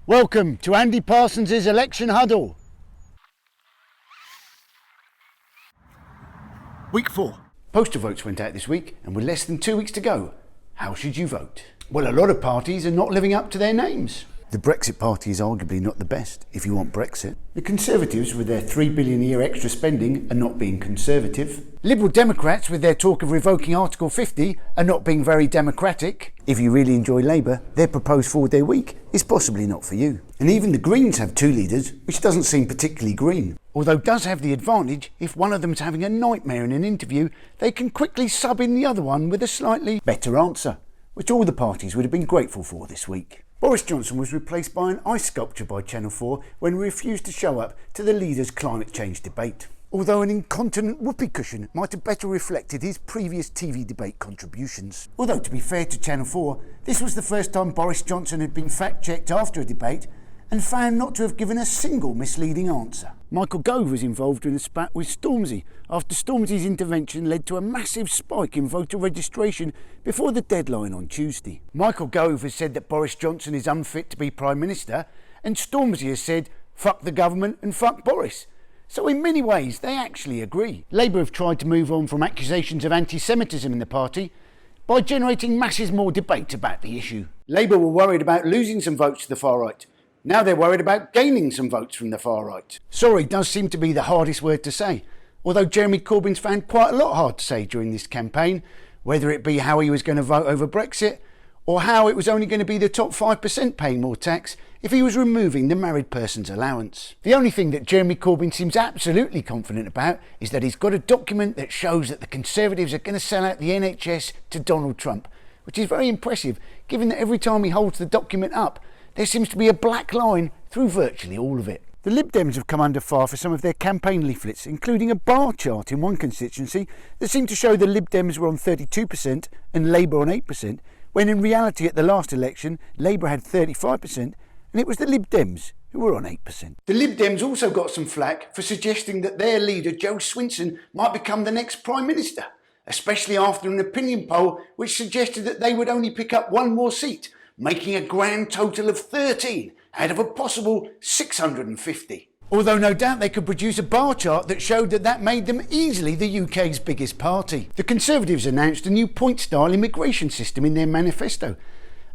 Welcome to Andy Parsons' election huddle. Week 4. Postal votes went out this week, and with less than 2 weeks to go, how should you vote? Well, a lot of parties are not living up to their names. The Brexit party is arguably not the best, if you want Brexit. The Conservatives, with their £3 billion a year extra spending, are not being conservative. Liberal Democrats, with their talk of revoking Article 50, are not being very democratic. If you really enjoy Labour, their proposed 4-day week is possibly not for you. And even the Greens have 2 leaders, which doesn't seem particularly green. Although does have the advantage, if one of them's having a nightmare in an interview, they can quickly sub in the other one with a slightly better answer, which all the parties would have been grateful for this week. Boris Johnson was replaced by an ice sculpture by Channel 4 when he refused to show up to the leaders' climate change debate. Although an incontinent whoopee cushion might have better reflected his previous TV debate contributions. Although, to be fair to Channel 4, this was the first time Boris Johnson had been fact-checked after a debate and found not to have given a single misleading answer. Michael Gove was involved in a spat with Stormzy after Stormzy's intervention led to a massive spike in voter registration before the deadline on Tuesday. Michael Gove has said that Boris Johnson is unfit to be Prime Minister, and Stormzy has said, fuck the government and fuck Boris. So in many ways, they actually agree. Labour have tried to move on from accusations of anti-Semitism in the party by generating masses more debate about the issue. Labour were worried about losing some votes to the far right. Now they're worried about gaining some votes from the far right. Sorry does seem to be the hardest word to say, although Jeremy Corbyn's found quite a lot hard to say during this campaign, whether it be how he was going to vote over Brexit or how it was only going to be the top 5% paying more tax if he was removing the married person's allowance. The only thing that Jeremy Corbyn seems absolutely confident about is that he's got a document that shows that the Conservatives are going to sell out the NHS to Donald Trump, which is very impressive given that every time he holds the document up, there seems to be a black line through virtually all of it. The Lib Dems have come under fire for some of their campaign leaflets, including a bar chart in one constituency that seemed to show the Lib Dems were on 32% and Labour on 8%, when in reality at the last election, Labour had 35% and it was the Lib Dems who were on 8%. The Lib Dems also got some flack for suggesting that their leader, Joe Swinson, might become the next Prime Minister, especially after an opinion poll which suggested that they would only pick up 1 more seat, making a grand total of 13 out of a possible 650. Although no doubt they could produce a bar chart that showed that made them easily the UK's biggest party. The Conservatives announced a new point-style immigration system in their manifesto,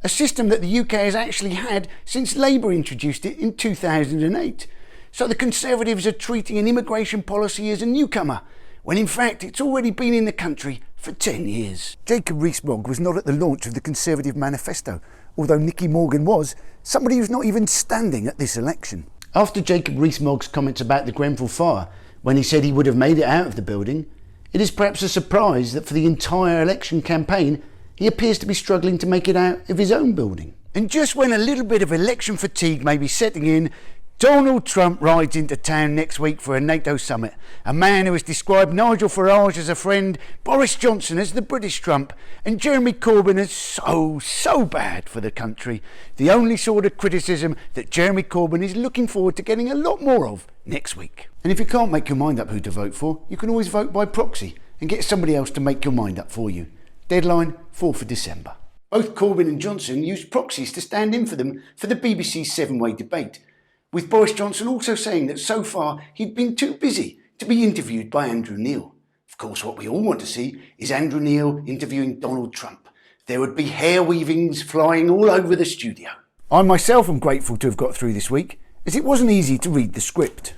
a system that the UK has actually had since Labour introduced it in 2008. So the Conservatives are treating an immigration policy as a newcomer, when in fact it's already been in the country for 10 years. Jacob Rees-Mogg was not at the launch of the Conservative manifesto, although Nicky Morgan was, somebody who's not even standing at this election. After Jacob Rees-Mogg's comments about the Grenfell fire, when he said he would have made it out of the building, it is perhaps a surprise that for the entire election campaign, he appears to be struggling to make it out of his own building. And just when a little bit of election fatigue may be setting in, Donald Trump rides into town next week for a NATO summit. A man who has described Nigel Farage as a friend, Boris Johnson as the British Trump, and Jeremy Corbyn as so bad for the country. The only sort of criticism that Jeremy Corbyn is looking forward to getting a lot more of next week. And if you can't make your mind up who to vote for, you can always vote by proxy and get somebody else to make your mind up for you. Deadline 4th of December. Both Corbyn and Johnson used proxies to stand in for them for the BBC's 7-way debate, with Boris Johnson also saying that so far he'd been too busy to be interviewed by Andrew Neil. Of course, what we all want to see is Andrew Neil interviewing Donald Trump. There would be hair weavings flying all over the studio. I myself am grateful to have got through this week, as it wasn't easy to read the script.